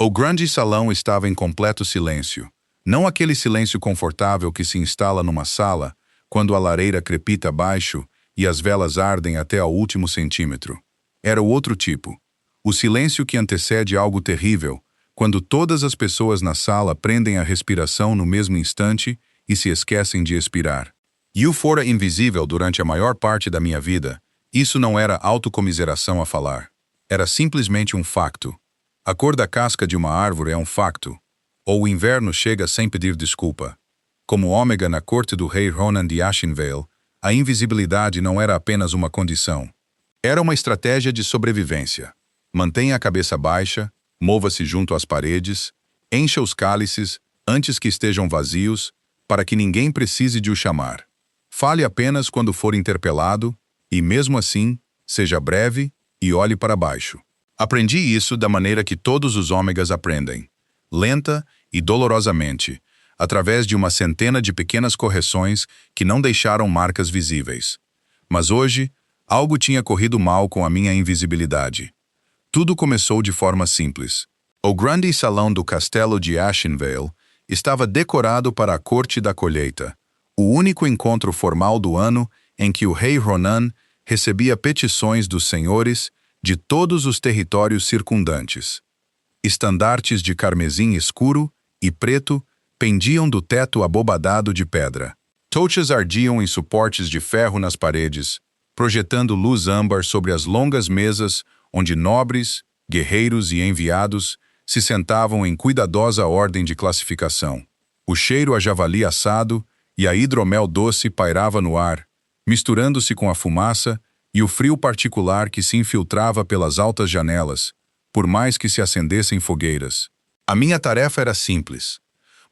O grande salão estava em completo silêncio. Não aquele silêncio confortável que se instala numa sala quando a lareira crepita abaixo e as velas ardem até ao último centímetro. Era o outro tipo. O silêncio que antecede algo terrível, quando todas as pessoas na sala prendem a respiração no mesmo instante e se esquecem de expirar. E eu fora invisível durante a maior parte da minha vida. Isso não era autocomiseração a falar. Era simplesmente um facto. A cor da casca de uma árvore é um facto. Ou o inverno chega sem pedir desculpa. Como Ômega na corte do rei Ronan de Ashenvale, a invisibilidade não era apenas uma condição. Era uma estratégia de sobrevivência. Mantenha a cabeça baixa, mova-se junto às paredes, encha os cálices antes que estejam vazios, para que ninguém precise de o chamar. Fale apenas quando for interpelado, e mesmo assim, seja breve e olhe para baixo. Aprendi isso da maneira que todos os ômegas aprendem, lenta e dolorosamente, através de uma centena de pequenas correções que não deixaram marcas visíveis. Mas hoje, algo tinha corrido mal com a minha invisibilidade. Tudo começou de forma simples. O grande salão do castelo de Ashenvale estava decorado para a corte da colheita, o único encontro formal do ano em que o rei Ronan recebia petições dos senhores de todos os territórios circundantes. Estandartes de carmesim escuro e preto pendiam do teto abobadado de pedra. Tochas ardiam em suportes de ferro nas paredes, projetando luz âmbar sobre as longas mesas onde nobres, guerreiros e enviados se sentavam em cuidadosa ordem de classificação. O cheiro a javali assado e a hidromel doce pairava no ar, misturando-se com a fumaça e o frio particular que se infiltrava pelas altas janelas, por mais que se acendessem fogueiras. A minha tarefa era simples: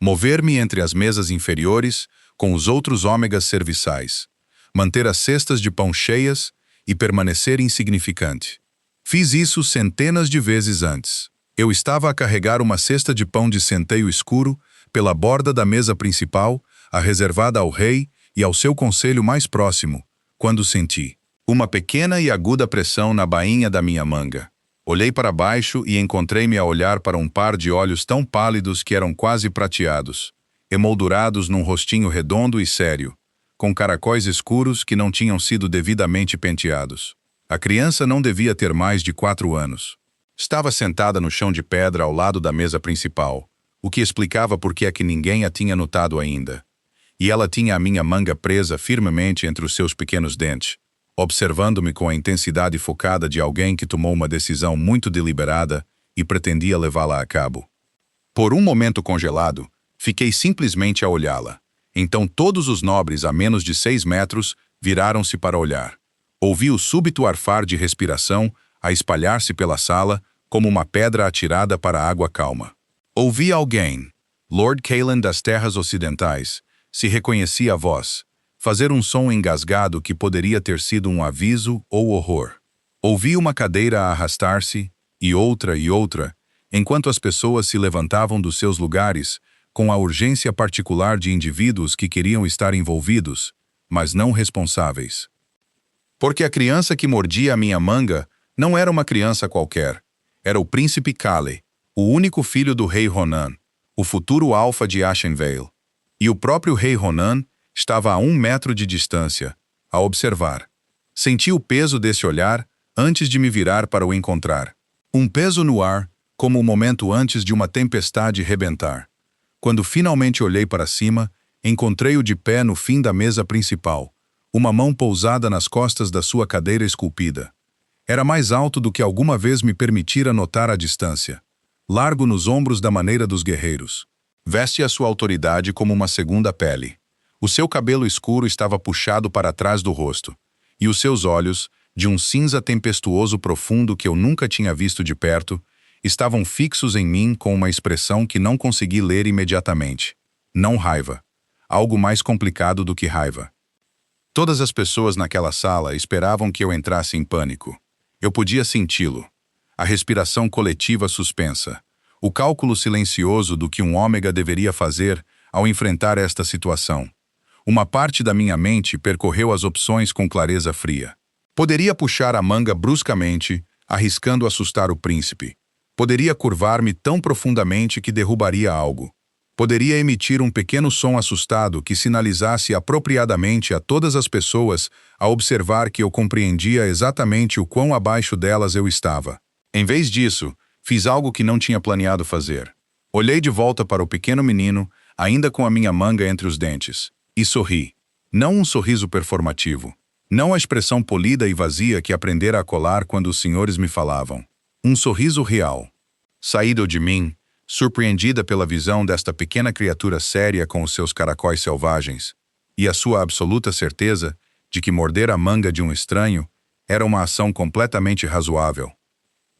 mover-me entre as mesas inferiores com os outros ômegas serviçais, manter as cestas de pão cheias e permanecer insignificante. Fiz isso centenas de vezes antes. Eu estava a carregar uma cesta de pão de centeio escuro pela borda da mesa principal, a reservada ao rei e ao seu conselho mais próximo, quando senti uma pequena e aguda pressão na bainha da minha manga. Olhei para baixo e encontrei-me a olhar para um par de olhos tão pálidos que eram quase prateados, emoldurados num rostinho redondo e sério, com caracóis escuros que não tinham sido devidamente penteados. A criança não devia ter mais de 4 anos. Estava sentada no chão de pedra ao lado da mesa principal, o que explicava por que é que ninguém a tinha notado ainda. E ela tinha a minha manga presa firmemente entre os seus pequenos dentes, observando-me com a intensidade focada de alguém que tomou uma decisão muito deliberada e pretendia levá-la a cabo. Por um momento congelado, fiquei simplesmente a olhá-la. Então todos os nobres a menos de 6 metros viraram-se para olhar. Ouvi o súbito arfar de respiração a espalhar-se pela sala como uma pedra atirada para a água calma. Ouvi alguém, Lord Cailan das Terras Ocidentais, se reconhecia a voz, fazer um som engasgado que poderia ter sido um aviso ou horror. Ouvi uma cadeira a arrastar-se, e outra, enquanto as pessoas se levantavam dos seus lugares, com a urgência particular de indivíduos que queriam estar envolvidos, mas não responsáveis. Porque a criança que mordia a minha manga não era uma criança qualquer. Era o príncipe Kale, o único filho do rei Ronan, o futuro alfa de Ashenvale. E o próprio rei Ronan estava a 1 metro de distância, a observar. Senti o peso desse olhar antes de me virar para o encontrar. Um peso no ar, como o momento antes de uma tempestade rebentar. Quando finalmente olhei para cima, encontrei-o de pé no fim da mesa principal, uma mão pousada nas costas da sua cadeira esculpida. Era mais alto do que alguma vez me permitira notar à distância, largo nos ombros da maneira dos guerreiros. Veste a sua autoridade como uma segunda pele. O seu cabelo escuro estava puxado para trás do rosto, e os seus olhos, de um cinza tempestuoso profundo que eu nunca tinha visto de perto, estavam fixos em mim com uma expressão que não consegui ler imediatamente. Não raiva. Algo mais complicado do que raiva. Todas as pessoas naquela sala esperavam que eu entrasse em pânico. Eu podia senti-lo. A respiração coletiva suspensa. O cálculo silencioso do que um ômega deveria fazer ao enfrentar esta situação. Uma parte da minha mente percorreu as opções com clareza fria. Poderia puxar a manga bruscamente, arriscando assustar o príncipe. Poderia curvar-me tão profundamente que derrubaria algo. Poderia emitir um pequeno som assustado que sinalizasse apropriadamente a todas as pessoas a observar que eu compreendia exatamente o quão abaixo delas eu estava. Em vez disso, fiz algo que não tinha planeado fazer. Olhei de volta para o pequeno menino, ainda com a minha manga entre os dentes, e sorri. Não um sorriso performativo. Não a expressão polida e vazia que aprendera a colar quando os senhores me falavam. Um sorriso real. Saído de mim, surpreendida pela visão desta pequena criatura séria com os seus caracóis selvagens, e a sua absoluta certeza de que morder a manga de um estranho era uma ação completamente razoável.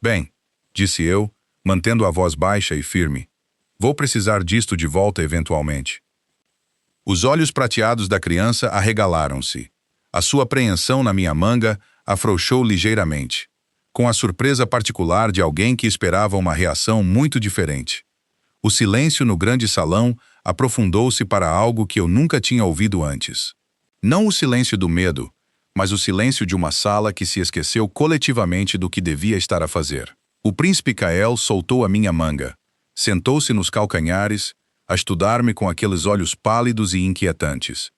Bem, disse eu, mantendo a voz baixa e firme, vou precisar disto de volta eventualmente. Os olhos prateados da criança arregalaram-se. A sua apreensão na minha manga afrouxou ligeiramente, com a surpresa particular de alguém que esperava uma reação muito diferente. O silêncio no grande salão aprofundou-se para algo que eu nunca tinha ouvido antes. Não o silêncio do medo, mas o silêncio de uma sala que se esqueceu coletivamente do que devia estar a fazer. O príncipe Kael soltou a minha manga, sentou-se nos calcanhares, a estudar-me com aqueles olhos pálidos e inquietantes.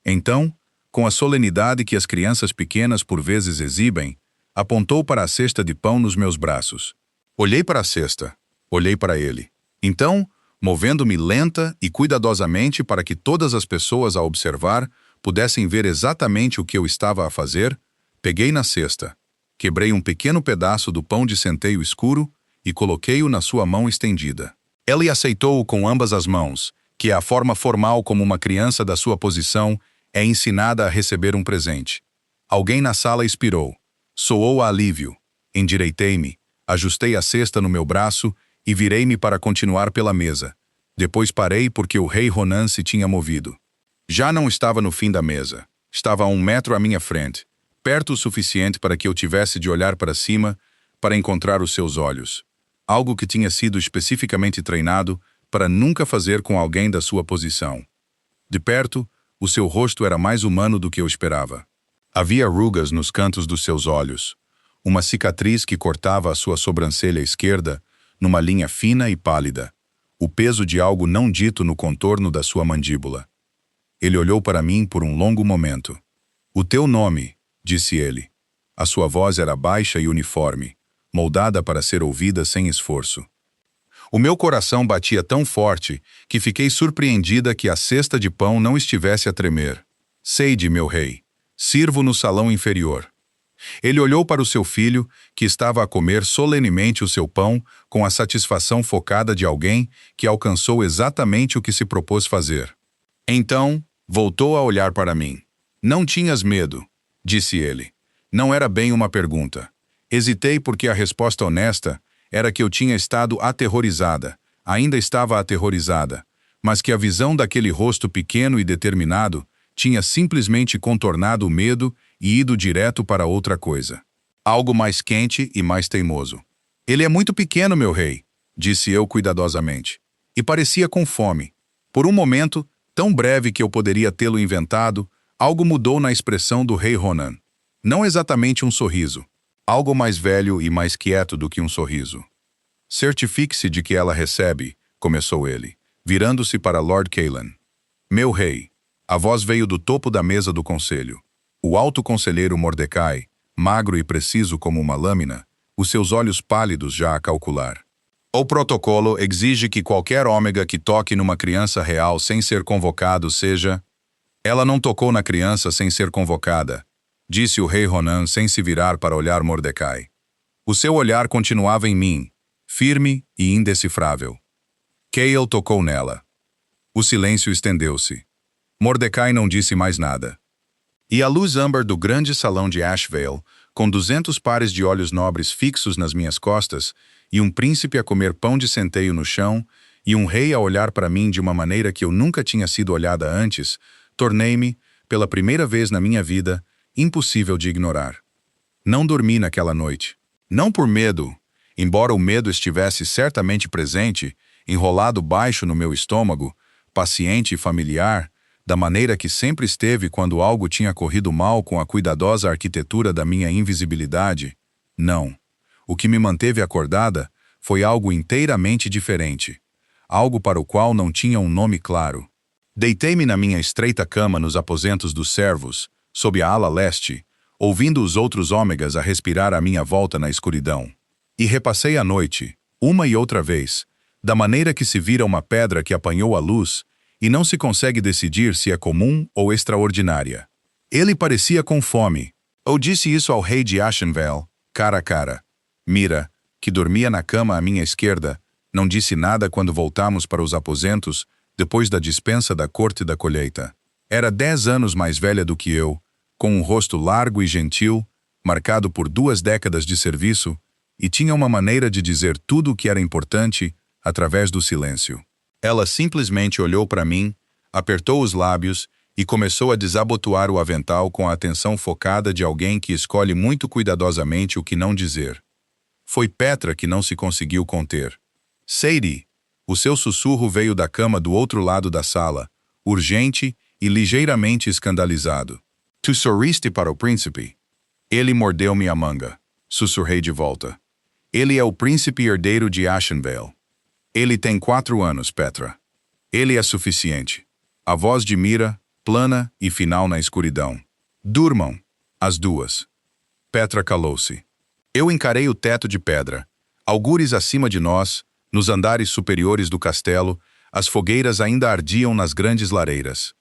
Então, com a solenidade que as crianças pequenas por vezes exibem, apontou para a cesta de pão nos meus braços. Olhei para a cesta, olhei para ele. Então, movendo-me lenta e cuidadosamente para que todas as pessoas a observar pudessem ver exatamente o que eu estava a fazer, peguei na cesta, quebrei um pequeno pedaço do pão de centeio escuro e coloquei-o na sua mão estendida. Ele aceitou-o com ambas as mãos, que é a forma formal como uma criança da sua posição é ensinada a receber um presente. Alguém na sala expirou. Soou a alívio. Endireitei-me, ajustei a cesta no meu braço e virei-me para continuar pela mesa. Depois parei porque o rei Ronan se tinha movido. Já não estava no fim da mesa. Estava a 1 metro à minha frente, perto o suficiente para que eu tivesse de olhar para cima para encontrar os seus olhos. Algo que tinha sido especificamente treinado para nunca fazer com alguém da sua posição. De perto, o seu rosto era mais humano do que eu esperava. Havia rugas nos cantos dos seus olhos, uma cicatriz que cortava a sua sobrancelha esquerda numa linha fina e pálida, o peso de algo não dito no contorno da sua mandíbula. Ele olhou para mim por um longo momento. "O teu nome", disse ele. A sua voz era baixa e uniforme, moldada para ser ouvida sem esforço. O meu coração batia tão forte que fiquei surpreendida que a cesta de pão não estivesse a tremer. "Seide, meu rei. Sirvo no salão inferior." Ele olhou para o seu filho, que estava a comer solenemente o seu pão com a satisfação focada de alguém que alcançou exatamente o que se propôs fazer. Então, voltou a olhar para mim. "Não tinhas medo", disse ele. Não era bem uma pergunta. Hesitei porque a resposta honesta era que eu tinha estado aterrorizada, ainda estava aterrorizada, mas que a visão daquele rosto pequeno e determinado tinha simplesmente contornado o medo e ido direto para outra coisa. Algo mais quente e mais teimoso. "Ele é muito pequeno, meu rei", disse eu cuidadosamente, e parecia com fome. Por um momento, tão breve que eu poderia tê-lo inventado, algo mudou na expressão do rei Ronan. Não exatamente um sorriso. Algo mais velho e mais quieto do que um sorriso. "Certifique-se de que ela recebe", começou ele, virando-se para Lord Cailan. "Meu rei." A voz veio do topo da mesa do conselho. O alto conselheiro Mordecai, magro e preciso como uma lâmina, os seus olhos pálidos já a calcular. "O protocolo exige que qualquer ômega que toque numa criança real sem ser convocado seja..." "Ela não tocou na criança sem ser convocada", disse o rei Ronan sem se virar para olhar Mordecai. O seu olhar continuava em mim, firme e indecifrável. Kael tocou nela. O silêncio estendeu-se. Mordecai não disse mais nada. E a luz âmbar do grande salão de Ashvale, com 200 pares de olhos nobres fixos nas minhas costas, e um príncipe a comer pão de centeio no chão, e um rei a olhar para mim de uma maneira que eu nunca tinha sido olhada antes, tornei-me, pela primeira vez na minha vida, impossível de ignorar. Não dormi naquela noite. Não por medo, embora o medo estivesse certamente presente, enrolado baixo no meu estômago, paciente e familiar, da maneira que sempre esteve quando algo tinha corrido mal com a cuidadosa arquitetura da minha invisibilidade. Não. O que me manteve acordada foi algo inteiramente diferente. Algo para o qual não tinha um nome claro. Deitei-me na minha estreita cama nos aposentos dos servos, sob a ala leste, ouvindo os outros ômegas a respirar à minha volta na escuridão. E repassei a noite, uma e outra vez, da maneira que se vira uma pedra que apanhou a luz e não se consegue decidir se é comum ou extraordinária. Ele parecia com fome. Eu disse isso ao rei de Ashenvale, cara a cara. Mira, que dormia na cama à minha esquerda, não disse nada quando voltamos para os aposentos depois da dispensa da corte da colheita. Era 10 anos mais velha do que eu, com um rosto largo e gentil, marcado por 2 décadas de serviço, e tinha uma maneira de dizer tudo o que era importante através do silêncio. Ela simplesmente olhou para mim, apertou os lábios e começou a desabotoar o avental com a atenção focada de alguém que escolhe muito cuidadosamente o que não dizer. Foi Petra que não se conseguiu conter. Sadie! O seu sussurro veio da cama do outro lado da sala, urgente e ligeiramente escandalizado. Tu sorriste para o príncipe? Ele mordeu-me a manga. Sussurrei de volta. Ele é o príncipe herdeiro de Ashenvale. Ele tem 4 anos, Petra. Ele é suficiente. A voz de Mira, plana e final na escuridão. Durmam, as duas. Petra calou-se. Eu encarei o teto de pedra. Algures acima de nós, nos andares superiores do castelo, as fogueiras ainda ardiam nas grandes lareiras.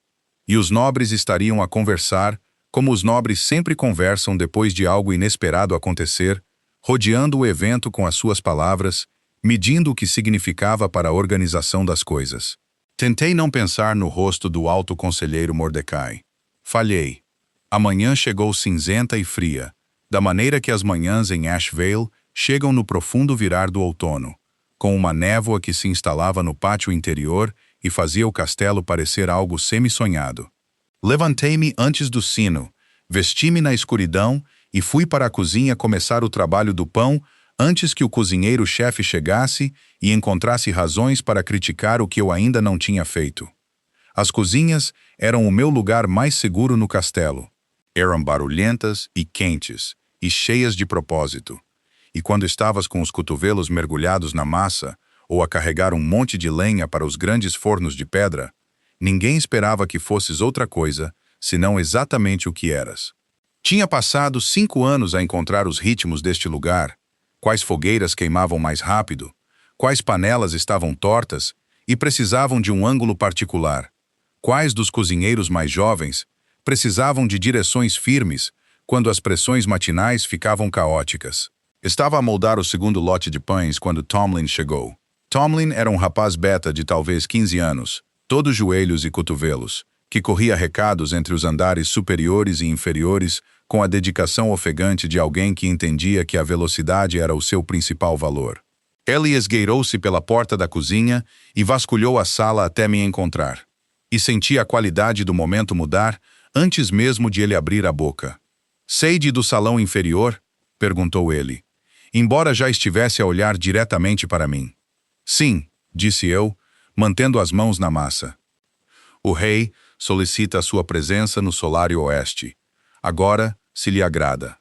E os nobres estariam a conversar, como os nobres sempre conversam depois de algo inesperado acontecer, rodeando o evento com as suas palavras, medindo o que significava para a organização das coisas. Tentei não pensar no rosto do alto conselheiro Mordecai. Falhei. A manhã chegou cinzenta e fria, da maneira que as manhãs em Ashvale chegam no profundo virar do outono, com uma névoa que se instalava no pátio interior e fazia o castelo parecer algo semi-sonhado. Levantei-me antes do sino, vesti-me na escuridão e fui para a cozinha começar o trabalho do pão antes que o cozinheiro-chefe chegasse e encontrasse razões para criticar o que eu ainda não tinha feito. As cozinhas eram o meu lugar mais seguro no castelo. Eram barulhentas e quentes, e cheias de propósito. E quando estavas com os cotovelos mergulhados na massa, ou a carregar um monte de lenha para os grandes fornos de pedra, ninguém esperava que fosses outra coisa, senão exatamente o que eras. Tinha passado 5 anos a encontrar os ritmos deste lugar, quais fogueiras queimavam mais rápido, quais panelas estavam tortas e precisavam de um ângulo particular, quais dos cozinheiros mais jovens precisavam de direções firmes quando as pressões matinais ficavam caóticas. Estava a moldar o segundo lote de pães quando Tomlin chegou. Tomlin era um rapaz beta de talvez 15 anos, todo joelhos e cotovelos, que corria recados entre os andares superiores e inferiores com a dedicação ofegante de alguém que entendia que a velocidade era o seu principal valor. Ele esgueirou-se pela porta da cozinha e vasculhou a sala até me encontrar. E senti a qualidade do momento mudar antes mesmo de ele abrir a boca. "Sadie do salão inferior?" perguntou ele, embora já estivesse a olhar diretamente para mim. "Sim", disse eu, mantendo as mãos na massa. "O rei solicita a sua presença no solário oeste. Agora, se lhe agrada."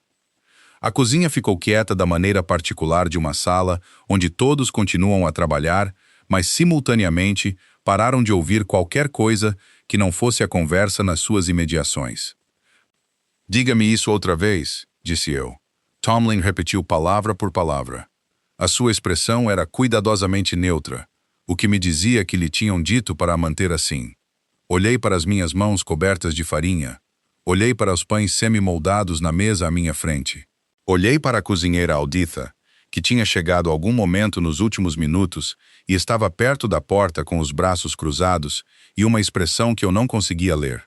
A cozinha ficou quieta da maneira particular de uma sala onde todos continuam a trabalhar, mas simultaneamente pararam de ouvir qualquer coisa que não fosse a conversa nas suas imediações. "Diga-me isso outra vez", disse eu. Tomlin repetiu palavra por palavra. A sua expressão era cuidadosamente neutra, o que me dizia que lhe tinham dito para a manter assim. Olhei para as minhas mãos cobertas de farinha. Olhei para os pães semi-moldados na mesa à minha frente. Olhei para a cozinheira Alditha, que tinha chegado algum momento nos últimos minutos e estava perto da porta com os braços cruzados e uma expressão que eu não conseguia ler.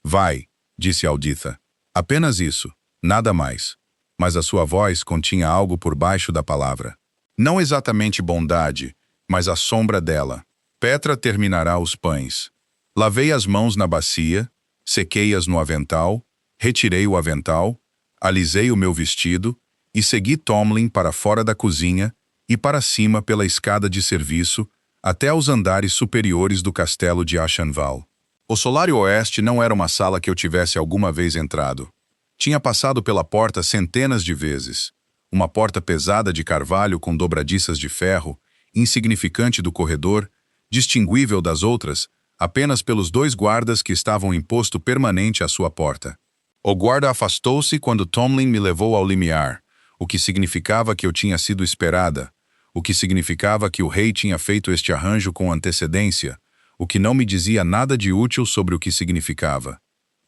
"Vai", disse Alditha. Apenas isso, nada mais. Mas a sua voz continha algo por baixo da palavra. Não exatamente bondade, mas a sombra dela. "Petra terminará os pães." Lavei as mãos na bacia, sequei-as no avental, retirei o avental, alisei o meu vestido e segui Tomlin para fora da cozinha e para cima pela escada de serviço até aos andares superiores do castelo de Ashenvale. O solário oeste não era uma sala que eu tivesse alguma vez entrado. Tinha passado pela porta centenas de vezes. uma porta pesada de carvalho com dobradiças de ferro, insignificante do corredor, distinguível das outras, apenas pelos 2 guardas que estavam em posto permanente à sua porta. O guarda afastou-se quando Tomlin me levou ao limiar, o que significava que eu tinha sido esperada, o que significava que o rei tinha feito este arranjo com antecedência, o que não me dizia nada de útil sobre o que significava.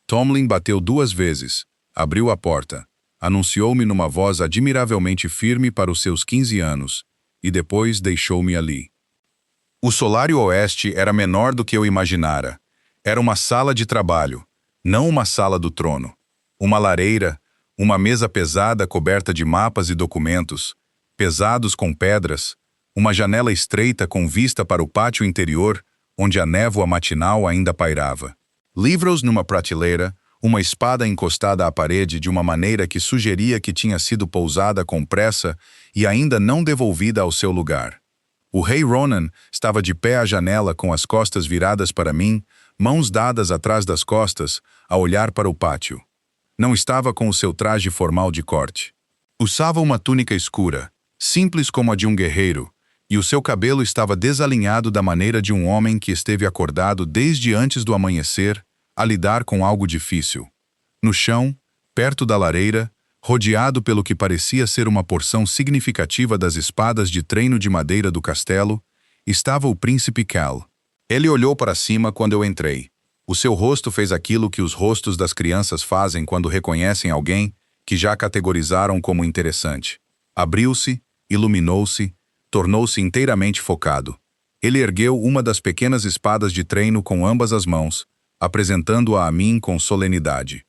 Tomlin bateu 2 vezes, abriu a porta, anunciou-me numa voz admiravelmente firme para os seus 15 anos, e depois deixou-me ali. O solário oeste era menor do que eu imaginara. Era uma sala de trabalho, não uma sala do trono. Uma lareira, uma mesa pesada coberta de mapas e documentos, pesados com pedras, uma janela estreita com vista para o pátio interior, onde a névoa matinal ainda pairava. Livros numa prateleira, uma espada encostada à parede de uma maneira que sugeria que tinha sido pousada com pressa e ainda não devolvida ao seu lugar. O rei Ronan estava de pé à janela com as costas viradas para mim, mãos dadas atrás das costas, a olhar para o pátio. Não estava com o seu traje formal de corte. Usava uma túnica escura, simples como a de um guerreiro, e o seu cabelo estava desalinhado da maneira de um homem que esteve acordado desde antes do amanhecer, a lidar com algo difícil. No chão, perto da lareira, rodeado pelo que parecia ser uma porção significativa das espadas de treino de madeira do castelo, estava o príncipe Cal. Ele olhou para cima quando eu entrei. O seu rosto fez aquilo que os rostos das crianças fazem quando reconhecem alguém que já categorizaram como interessante. Abriu-se, iluminou-se, tornou-se inteiramente focado. Ele ergueu uma das pequenas espadas de treino com ambas as mãos, apresentando-a a mim com solenidade.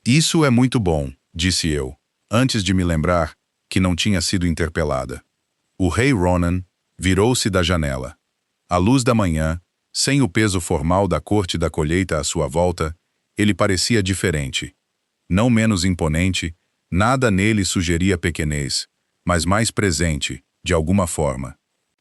Isso é muito bom, disse eu, antes de me lembrar que não tinha sido interpelada. O rei Ronan virou-se da janela. À luz da manhã, sem o peso formal da corte da colheita à sua volta, ele parecia diferente. Não menos imponente, nada nele sugeria pequenez, mas mais presente, de alguma forma.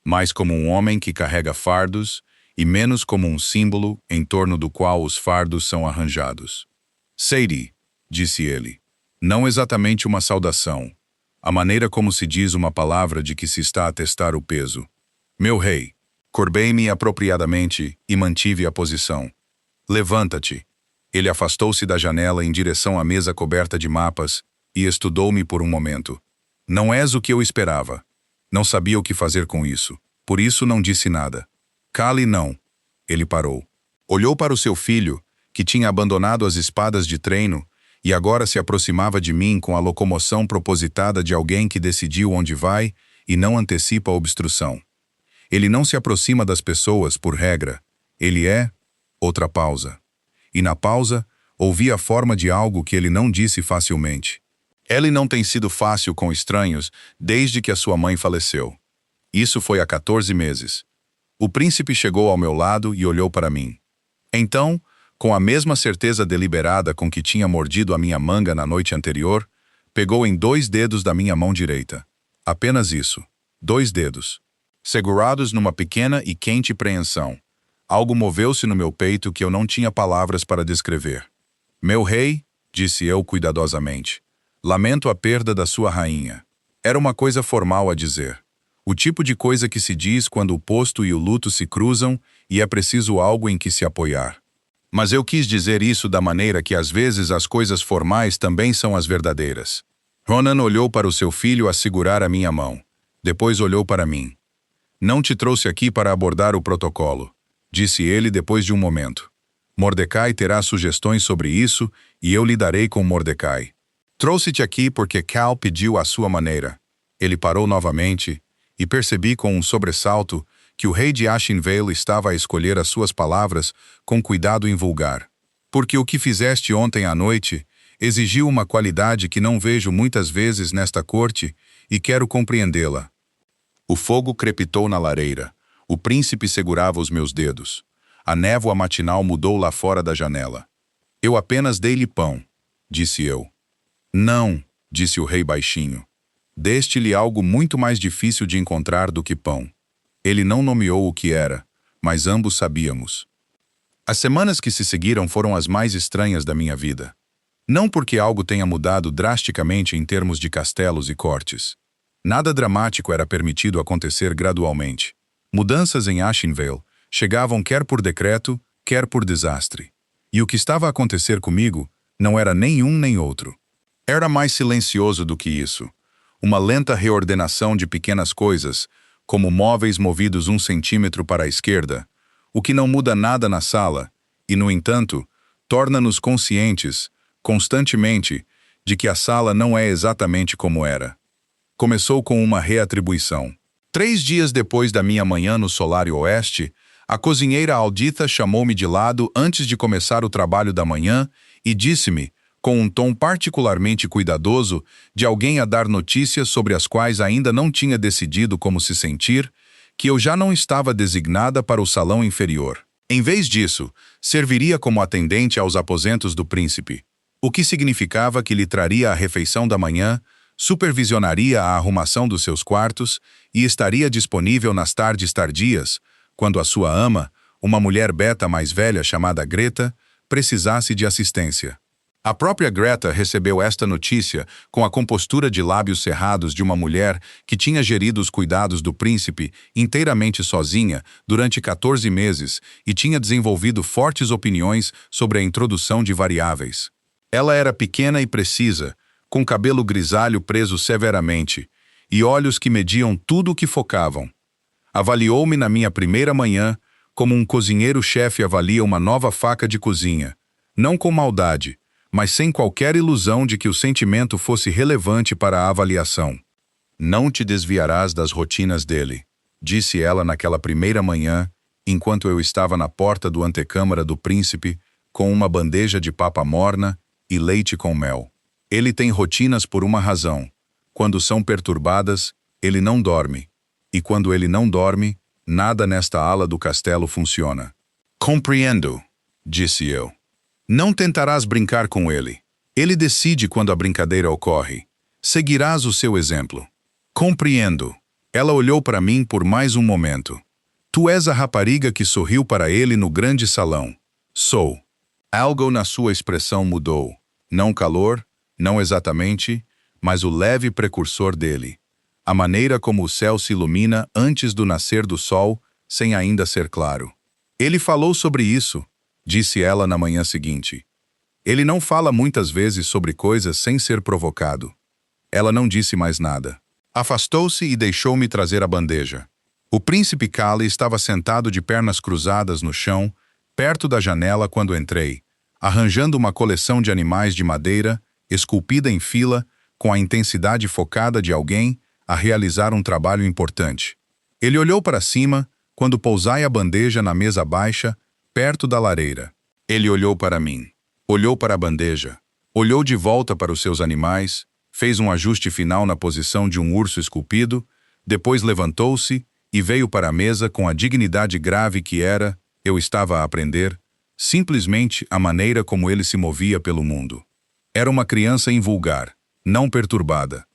Mais como um homem que carrega fardos e menos como um símbolo em torno do qual os fardos são arranjados. Sadie, disse ele, não exatamente uma saudação, a maneira como se diz uma palavra de que se está a testar o peso. Meu rei, curvei-me apropriadamente e mantive a posição. Levanta-te. Ele afastou-se da janela em direção à mesa coberta de mapas e estudou-me por um momento. Não és o que eu esperava. Não sabia o que fazer com isso. Por isso não disse nada. Cale não. Ele parou. Olhou para o seu filho, que tinha abandonado as espadas de treino e agora se aproximava de mim com a locomoção propositada de alguém que decidiu onde vai e não antecipa a obstrução. Ele não se aproxima das pessoas, por regra. Ele é... Outra pausa. E na pausa, ouvi a forma de algo que ele não disse facilmente. Ele não tem sido fácil com estranhos desde que a sua mãe faleceu. Isso foi há 14 meses. O príncipe chegou ao meu lado e olhou para mim. Então, com a mesma certeza deliberada com que tinha mordido a minha manga na noite anterior, pegou em 2 dedos da minha mão direita. Apenas isso. 2 dedos. Segurados numa pequena e quente preensão. Algo moveu-se no meu peito que eu não tinha palavras para descrever. Meu rei, disse eu cuidadosamente, lamento a perda da sua rainha. Era uma coisa formal a dizer. O tipo de coisa que se diz quando o posto e o luto se cruzam e é preciso algo em que se apoiar. Mas eu quis dizer isso da maneira que às vezes as coisas formais também são as verdadeiras. Ronan olhou para o seu filho a segurar a minha mão. Depois olhou para mim. Não te trouxe aqui para abordar o protocolo, disse ele depois de um momento. Mordecai terá sugestões sobre isso e eu lidarei com Mordecai. Trouxe-te aqui porque Cal pediu à sua maneira. Ele parou novamente e percebi com um sobressalto que o rei de Ashenvale estava a escolher as suas palavras com cuidado invulgar. Porque o que fizeste ontem à noite exigiu uma qualidade que não vejo muitas vezes nesta corte e quero compreendê-la. O fogo crepitou na lareira. O príncipe segurava os meus dedos. A névoa matinal mudou lá fora da janela. Eu apenas dei-lhe pão, disse eu. Não, disse o rei baixinho. Deste-lhe algo muito mais difícil de encontrar do que pão. Ele não nomeou o que era, mas ambos sabíamos. As semanas que se seguiram foram as mais estranhas da minha vida. Não porque algo tenha mudado drasticamente em termos de castelos e cortes. Nada dramático era permitido acontecer gradualmente. Mudanças em Ashenvale chegavam quer por decreto, quer por desastre. E o que estava a acontecer comigo não era nem um nem outro. Era mais silencioso do que isso. Uma lenta reordenação de pequenas coisas, como móveis movidos 1 centímetro para a esquerda, o que não muda nada na sala, e, no entanto, torna-nos conscientes, constantemente, de que a sala não é exatamente como era. Começou com uma reatribuição. 3 dias depois da minha manhã no Solário Oeste, a cozinheira Alditha chamou-me de lado antes de começar o trabalho da manhã e disse-me, com um tom particularmente cuidadoso, de alguém a dar notícias sobre as quais ainda não tinha decidido como se sentir, que eu já não estava designada para o salão inferior. Em vez disso, serviria como atendente aos aposentos do príncipe, o que significava que lhe traria a refeição da manhã, supervisionaria a arrumação dos seus quartos e estaria disponível nas tardes tardias, quando a sua ama, uma mulher beta mais velha chamada Greta, precisasse de assistência. A própria Greta recebeu esta notícia com a compostura de lábios cerrados de uma mulher que tinha gerido os cuidados do príncipe inteiramente sozinha durante 14 meses e tinha desenvolvido fortes opiniões sobre a introdução de variáveis. Ela era pequena e precisa, com cabelo grisalho preso severamente e olhos que mediam tudo o que focavam. Avaliou-me na minha primeira manhã como um cozinheiro-chefe avalia uma nova faca de cozinha, não com maldade, mas sem qualquer ilusão de que o sentimento fosse relevante para a avaliação. Não te desviarás das rotinas dele, disse ela naquela primeira manhã, enquanto eu estava na porta do antecâmara do príncipe, com uma bandeja de papa morna e leite com mel. Ele tem rotinas por uma razão. Quando são perturbadas, ele não dorme. E quando ele não dorme, nada nesta ala do castelo funciona. Compreendo, disse eu. Não tentarás brincar com ele. Ele decide quando a brincadeira ocorre. Seguirás o seu exemplo. Compreendo. Ela olhou para mim por mais um momento. Tu és a rapariga que sorriu para ele no grande salão. Sou. Algo na sua expressão mudou. Não calor, não exatamente, mas o leve precursor dele. A maneira como o céu se ilumina antes do nascer do sol, sem ainda ser claro. Ele falou sobre isso, disse ela na manhã seguinte. Ele não fala muitas vezes sobre coisas sem ser provocado. Ela não disse mais nada. Afastou-se e deixou-me trazer a bandeja. O príncipe Kali estava sentado de pernas cruzadas no chão, perto da janela quando entrei, arranjando uma coleção de animais de madeira, esculpida em fila, com a intensidade focada de alguém a realizar um trabalho importante. Ele olhou para cima, quando pousai a bandeja na mesa baixa, perto da lareira. Ele olhou para mim. Olhou para a bandeja. Olhou de volta para os seus animais, fez um ajuste final na posição de um urso esculpido, depois levantou-se e veio para a mesa com a dignidade grave que era, eu estava a aprender, simplesmente a maneira como ele se movia pelo mundo. Era uma criança invulgar, não perturbada.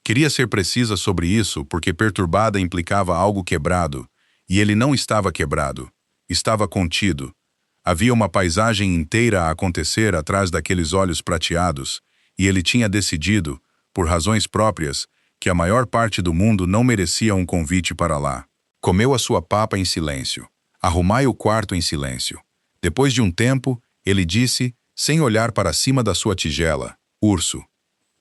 Queria ser precisa sobre isso porque perturbada implicava algo quebrado, e ele não estava quebrado. Estava contido. Havia uma paisagem inteira a acontecer atrás daqueles olhos prateados, e ele tinha decidido, por razões próprias, que a maior parte do mundo não merecia um convite para lá. Comeu a sua papa em silêncio. Arrumai o quarto em silêncio. Depois de um tempo, ele disse, sem olhar para cima da sua tigela, urso.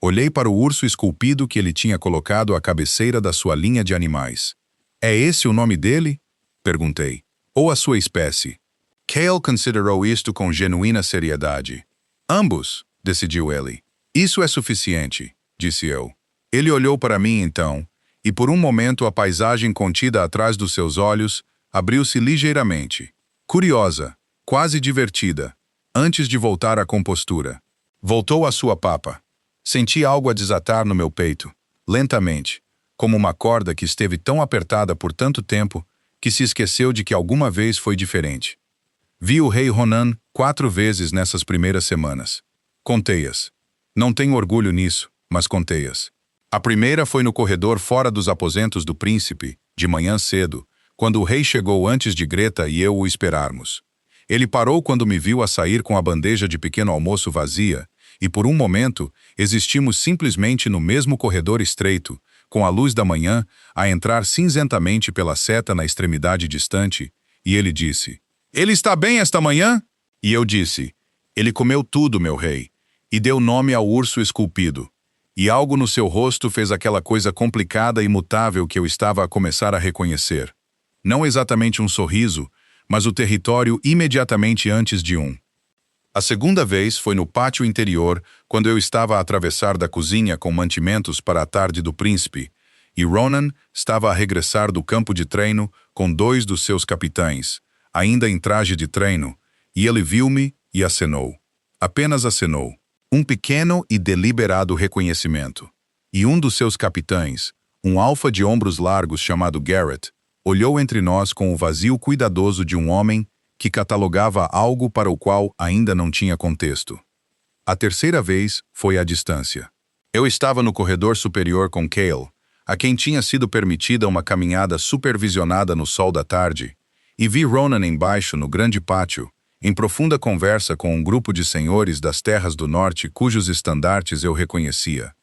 Olhei para o urso esculpido que ele tinha colocado à cabeceira da sua linha de animais. É esse o nome dele? Perguntei. Ou a sua espécie? Cale considerou isto com genuína seriedade. Ambos, decidiu ele. Isso é suficiente, disse eu. Ele olhou para mim então, e por um momento a paisagem contida atrás dos seus olhos abriu-se ligeiramente. Curiosa, quase divertida, antes de voltar à compostura. Voltou à sua papa. Senti algo a desatar no meu peito, lentamente, como uma corda que esteve tão apertada por tanto tempo que se esqueceu de que alguma vez foi diferente. Vi o rei Ronan 4 vezes nessas primeiras semanas. Contei-as. Não tenho orgulho nisso, mas contei-as. A primeira foi no corredor fora dos aposentos do príncipe, de manhã cedo, quando o rei chegou antes de Greta e eu o esperarmos. Ele parou quando me viu a sair com a bandeja de pequeno almoço vazia e por um momento existimos simplesmente no mesmo corredor estreito, com a luz da manhã a entrar cinzentamente pela seta na extremidade distante, e ele disse: "Ele está bem esta manhã?" E eu disse: "Ele comeu tudo, meu rei", e deu nome ao urso esculpido. E algo no seu rosto fez aquela coisa complicada e mutável que eu estava a começar a reconhecer. Não exatamente um sorriso, mas o território imediatamente antes de um. A segunda vez foi no pátio interior, quando eu estava a atravessar da cozinha com mantimentos para a tarde do príncipe, e Ronan estava a regressar do campo de treino com 2 dos seus capitães, ainda em traje de treino, e ele viu-me e acenou. Apenas acenou. Um pequeno e deliberado reconhecimento. E um dos seus capitães, um alfa de ombros largos chamado Garrett, olhou entre nós com o vazio cuidadoso de um homem que catalogava algo para o qual ainda não tinha contexto. A terceira vez foi à distância. Eu estava no corredor superior com Cale, a quem tinha sido permitida uma caminhada supervisionada no sol da tarde, e vi Ronan embaixo no grande pátio, em profunda conversa com um grupo de senhores das terras do norte cujos estandartes eu reconhecia.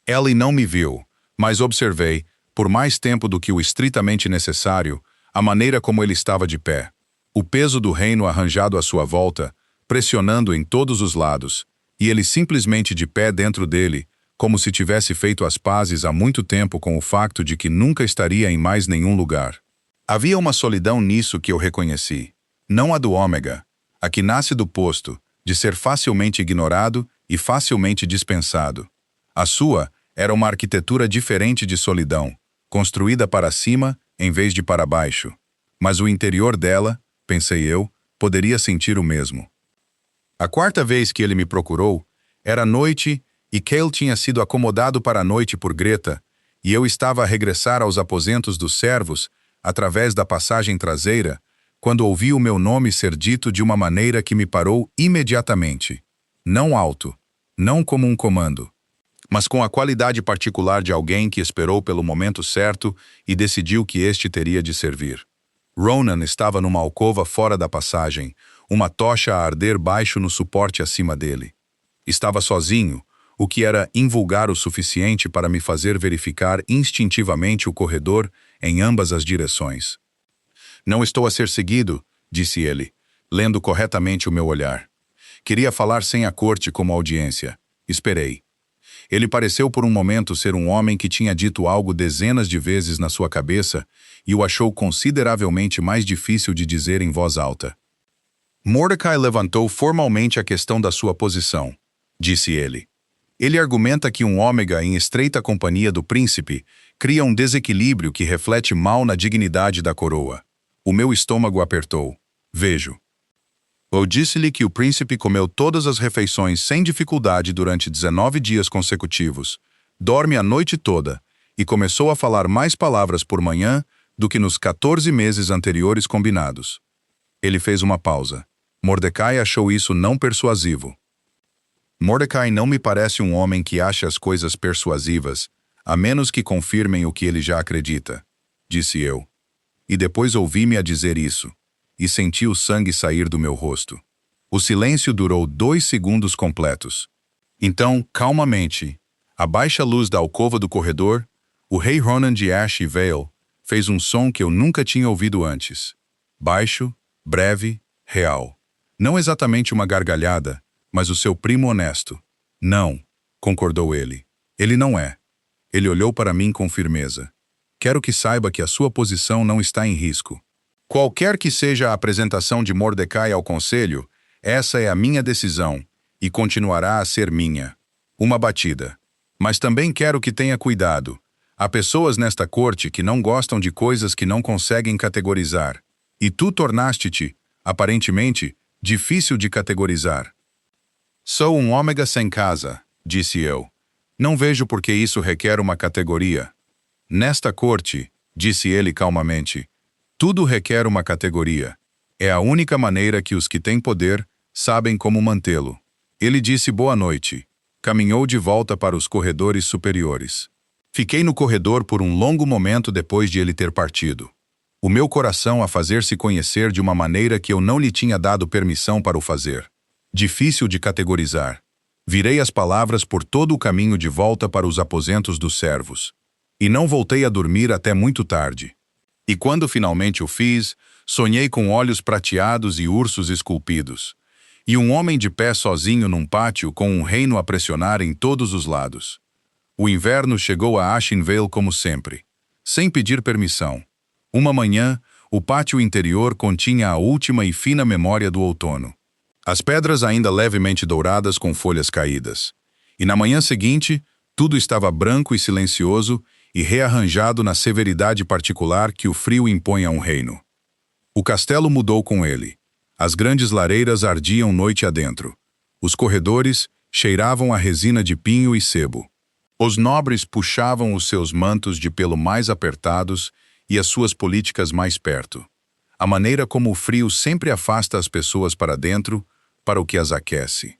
Ellie não me viu, mas observei, por mais tempo do que o estritamente necessário, a maneira como ele estava de pé. O peso do reino arranjado à sua volta, pressionando em todos os lados, e ele simplesmente de pé dentro dele, como se tivesse feito as pazes há muito tempo com o facto de que nunca estaria em mais nenhum lugar. Havia uma solidão nisso que eu reconheci. Não a do Ômega, a que nasce do posto, de ser facilmente ignorado e facilmente dispensado. A sua era uma arquitetura diferente de solidão, construída para cima em vez de para baixo. Mas o interior dela, pensei eu, poderia sentir o mesmo. A quarta vez que ele me procurou, era noite e Cale tinha sido acomodado para a noite por Greta, e eu estava a regressar aos aposentos dos servos, através da passagem traseira, quando ouvi o meu nome ser dito de uma maneira que me parou imediatamente. Não alto, não como um comando, mas com a qualidade particular de alguém que esperou pelo momento certo e decidiu que este teria de servir. Ronan estava numa alcova fora da passagem, uma tocha a arder baixo no suporte acima dele. Estava sozinho, o que era invulgar o suficiente para me fazer verificar instintivamente o corredor em ambas as direções. "Não estou a ser seguido", disse ele, lendo corretamente o meu olhar. Queria falar sem a corte como audiência. Esperei. Ele pareceu por um momento ser um homem que tinha dito algo dezenas de vezes na sua cabeça e o achou consideravelmente mais difícil de dizer em voz alta. "Mordecai levantou formalmente a questão da sua posição", disse ele. "Ele argumenta que um ômega em estreita companhia do príncipe cria um desequilíbrio que reflete mal na dignidade da coroa." O meu estômago apertou. Vejo. Eu disse-lhe que o príncipe comeu todas as refeições sem dificuldade durante 19 dias consecutivos, dorme a noite toda e começou a falar mais palavras por manhã do que nos 14 meses anteriores combinados. Ele fez uma pausa. Mordecai achou isso não persuasivo. "Mordecai não me parece um homem que acha as coisas persuasivas, a menos que confirmem o que ele já acredita", disse eu. E depois ouvi-me a dizer isso, e senti o sangue sair do meu rosto. O silêncio durou 2 segundos completos. Então, calmamente, à baixa luz da alcova do corredor, o rei Ronan de Ash e Vale fez um som que eu nunca tinha ouvido antes. Baixo, breve, real. Não exatamente uma gargalhada, mas o seu primo honesto. "Não", concordou ele. "Ele não é." Ele olhou para mim com firmeza. "Quero que saiba que a sua posição não está em risco. Qualquer que seja a apresentação de Mordecai ao conselho, essa é a minha decisão, e continuará a ser minha. Uma batida. Mas também quero que tenha cuidado. Há pessoas nesta corte que não gostam de coisas que não conseguem categorizar. E tu tornaste-te, aparentemente, difícil de categorizar." "Sou um ômega sem casa", disse eu. "Não vejo por que isso requer uma categoria." "Nesta corte", disse ele calmamente, "tudo requer uma categoria. É a única maneira que os que têm poder sabem como mantê-lo." Ele disse boa noite. Caminhou de volta para os corredores superiores. Fiquei no corredor por um longo momento depois de ele ter partido. O meu coração a fazer-se conhecer de uma maneira que eu não lhe tinha dado permissão para o fazer. Difícil de categorizar. Virei as palavras por todo o caminho de volta para os aposentos dos servos. E não voltei a dormir até muito tarde. E quando finalmente o fiz, sonhei com olhos prateados e ursos esculpidos. E um homem de pé sozinho num pátio com um reino a pressionar em todos os lados. O inverno chegou a Ashenvale como sempre, sem pedir permissão. Uma manhã, o pátio interior continha a última e fina memória do outono. As pedras ainda levemente douradas com folhas caídas. E na manhã seguinte, tudo estava branco e silencioso e rearranjado na severidade particular que o frio impõe a um reino. O castelo mudou com ele. As grandes lareiras ardiam noite adentro. Os corredores cheiravam a resina de pinho e sebo. Os nobres puxavam os seus mantos de pelo mais apertados e as suas políticas mais perto. A maneira como o frio sempre afasta as pessoas para dentro, para o que as aquece.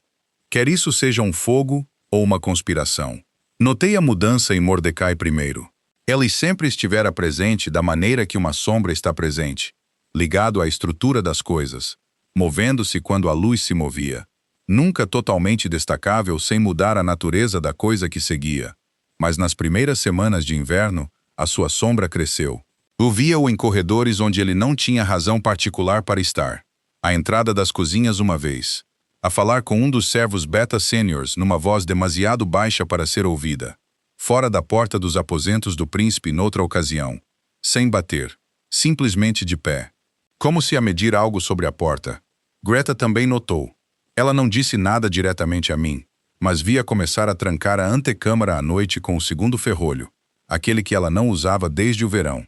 Quer isso seja um fogo ou uma conspiração. Notei a mudança em Mordecai primeiro. Ele sempre estivera presente da maneira que uma sombra está presente, ligado à estrutura das coisas, movendo-se quando a luz se movia. Nunca totalmente destacável sem mudar a natureza da coisa que seguia. Mas nas primeiras semanas de inverno, a sua sombra cresceu. Eu via-o em corredores onde ele não tinha razão particular para estar. À entrada das cozinhas uma vez. A falar com um dos servos beta seniors numa voz demasiado baixa para ser ouvida. Fora da porta dos aposentos do príncipe noutra ocasião. Sem bater. Simplesmente de pé. Como se a medir algo sobre a porta. Greta também notou. Ela não disse nada diretamente a mim, mas via começar a trancar a antecâmara à noite com o segundo ferrolho, aquele que ela não usava desde o verão.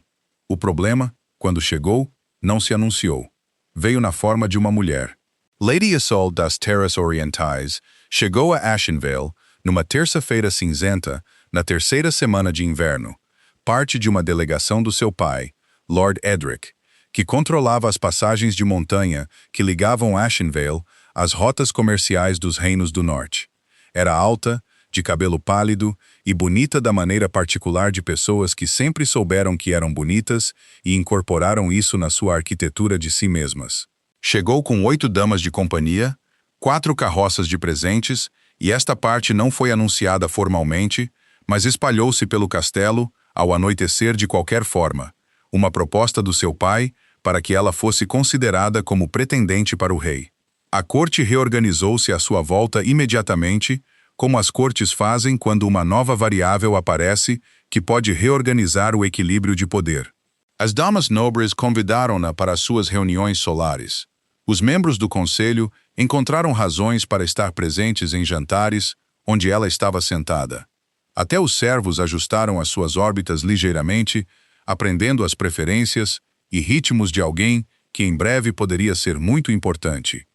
O problema, quando chegou, não se anunciou. Veio na forma de uma mulher. Lady Isolde das Terras Orientais chegou a Ashenvale numa terça-feira cinzenta, na terceira semana de inverno, parte de uma delegação do seu pai, Lord Edric, que controlava as passagens de montanha que ligavam Ashenvale às rotas comerciais dos reinos do norte. Era alta, de cabelo pálido e bonita da maneira particular de pessoas que sempre souberam que eram bonitas e incorporaram isso na sua arquitetura de si mesmas. Chegou com 8 damas de companhia, 4 carroças de presentes, e esta parte não foi anunciada formalmente, mas espalhou-se pelo castelo, ao anoitecer de qualquer forma, uma proposta do seu pai para que ela fosse considerada como pretendente para o rei. A corte reorganizou-se à sua volta imediatamente, como as cortes fazem quando uma nova variável aparece que pode reorganizar o equilíbrio de poder. As damas nobres convidaram-na para as suas reuniões solares. Os membros do conselho encontraram razões para estar presentes em jantares, onde ela estava sentada. Até os servos ajustaram as suas órbitas ligeiramente, aprendendo as preferências e ritmos de alguém que em breve poderia ser muito importante.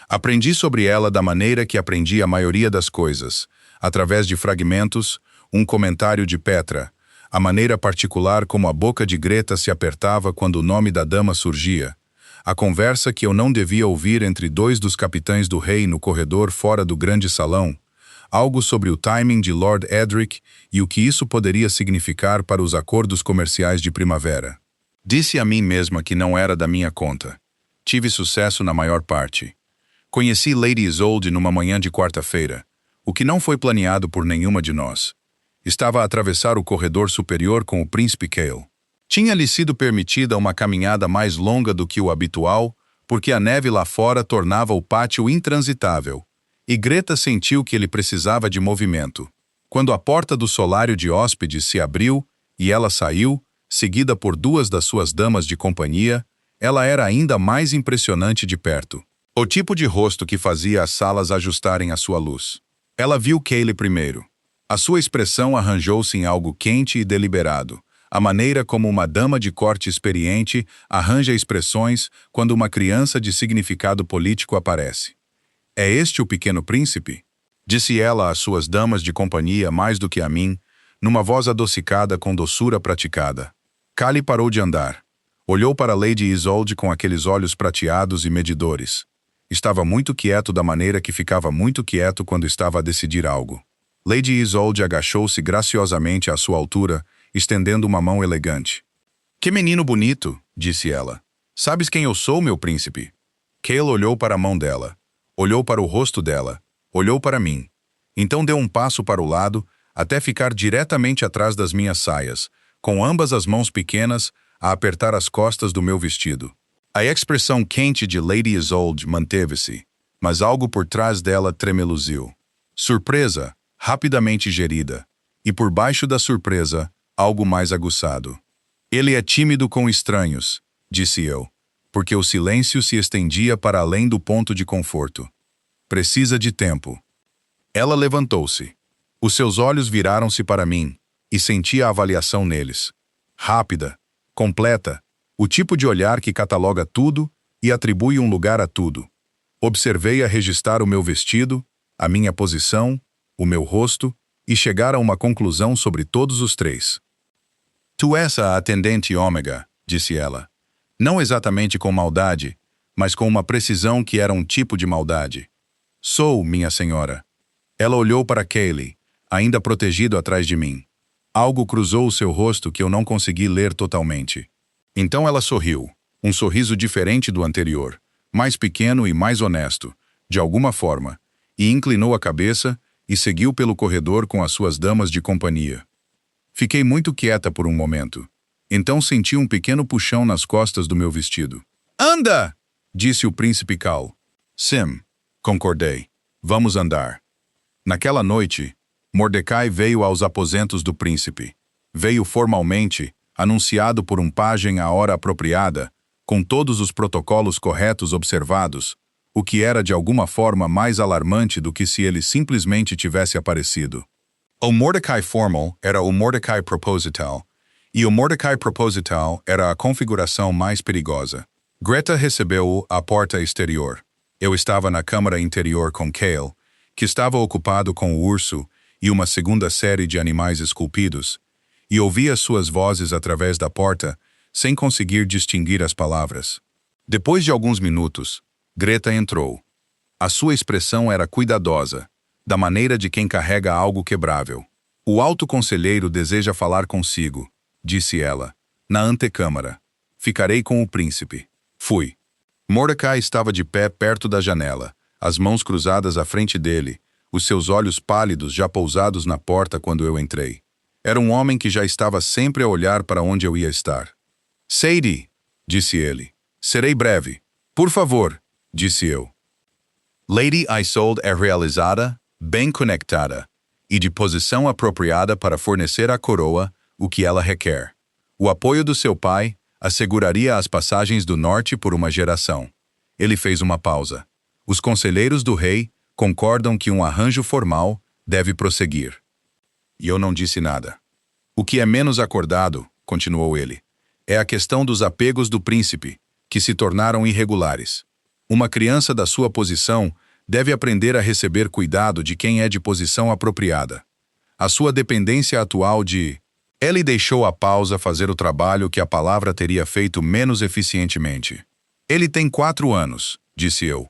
Aprendi sobre ela da maneira que aprendi a maioria das coisas, através de fragmentos, um comentário de Petra, a maneira particular como a boca de Greta se apertava quando o nome da dama surgia, a conversa que eu não devia ouvir entre 2 dos capitães do rei no corredor fora do grande salão, algo sobre o timing de Lord Edric e o que isso poderia significar para os acordos comerciais de primavera. Disse a mim mesma que não era da minha conta. Tive sucesso na maior parte. Conheci Lady Isolde numa manhã de quarta-feira, o que não foi planeado por nenhuma de nós. Estava a atravessar o corredor superior com o príncipe Cale. Tinha-lhe sido permitida uma caminhada mais longa do que o habitual, porque a neve lá fora tornava o pátio intransitável, e Greta sentiu que ele precisava de movimento. Quando a porta do solário de hóspedes se abriu e ela saiu, seguida por 2 das suas damas de companhia, ela era ainda mais impressionante de perto. O tipo de rosto que fazia as salas ajustarem a sua luz. Ela viu Cale primeiro. A sua expressão arranjou-se em algo quente e deliberado, a maneira como uma dama de corte experiente arranja expressões quando uma criança de significado político aparece. É este o pequeno príncipe? Disse ela às suas damas de companhia mais do que a mim, numa voz adocicada com doçura praticada. Cale parou de andar. Olhou para Lady Isolde com aqueles olhos prateados e medidores. Estava muito quieto da maneira que ficava muito quieto quando estava a decidir algo. Lady Isolde agachou-se graciosamente à sua altura, estendendo uma mão elegante. Que menino bonito, disse ela. Sabes quem eu sou, meu príncipe? Cale olhou para a mão dela. Olhou para o rosto dela. Olhou para mim. Então deu um passo para o lado, até ficar diretamente atrás das minhas saias, com ambas as mãos pequenas a apertar as costas do meu vestido. A expressão quente de Lady Isolde manteve-se, mas algo por trás dela tremeluziu. Surpresa, rapidamente gerida, e por baixo da surpresa, algo mais aguçado. Ele é tímido com estranhos, disse eu, porque o silêncio se estendia para além do ponto de conforto. Precisa de tempo. Ela levantou-se. Os seus olhos viraram-se para mim, e senti a avaliação neles. Rápida, completa, o tipo de olhar que cataloga tudo e atribui um lugar a tudo. Observei-a registrar o meu vestido, a minha posição, o meu rosto, e chegar a uma conclusão sobre todos os três. Tu és a atendente ômega, disse ela. Não exatamente com maldade, mas com uma precisão que era um tipo de maldade. Sou, minha senhora. Ela olhou para Kayleigh, ainda protegido atrás de mim. Algo cruzou o seu rosto que eu não consegui ler totalmente. Então ela sorriu, um sorriso diferente do anterior, mais pequeno e mais honesto, de alguma forma, e inclinou a cabeça e seguiu pelo corredor com as suas damas de companhia. Fiquei muito quieta por um momento. Então senti um pequeno puxão nas costas do meu vestido. Anda! Disse o príncipe Cal. Sim, concordei. Vamos andar. Naquela noite, Mordecai veio aos aposentos do príncipe. Veio formalmente, anunciado por um pajem à hora apropriada, com todos os protocolos corretos observados, o que era de alguma forma mais alarmante do que se ele simplesmente tivesse aparecido. O Mordecai formal era o Mordecai proposital, e o Mordecai proposital era a configuração mais perigosa. Greta recebeu-o à porta exterior. Eu estava na câmara interior com Cale, que estava ocupado com o urso e uma segunda série de animais esculpidos, e ouvia suas vozes através da porta, sem conseguir distinguir as palavras. Depois de alguns minutos, Greta entrou. A sua expressão era cuidadosa, da maneira de quem carrega algo quebrável. O alto conselheiro deseja falar consigo, disse ela, na antecâmara. Ficarei com o príncipe. Fui. Mordecai estava de pé perto da janela, as mãos cruzadas à frente dele, os seus olhos pálidos já pousados na porta quando eu entrei. Era um homem que já estava sempre a olhar para onde eu ia estar. Sadie, disse ele. Serei breve. Por favor, disse eu. Lady Isolde é realizada, bem conectada, e de posição apropriada para fornecer à coroa o que ela requer. O apoio do seu pai asseguraria as passagens do norte por uma geração. Ele fez uma pausa. Os conselheiros do rei concordam que um arranjo formal deve prosseguir. E eu não disse nada. O que é menos acordado, continuou ele, é a questão dos apegos do príncipe, que se tornaram irregulares. Uma criança da sua posição deve aprender a receber cuidado de quem é de posição apropriada. A sua dependência atual de... Ele deixou a pausa fazer o trabalho que a palavra teria feito menos eficientemente. Ele tem 4 anos, disse eu.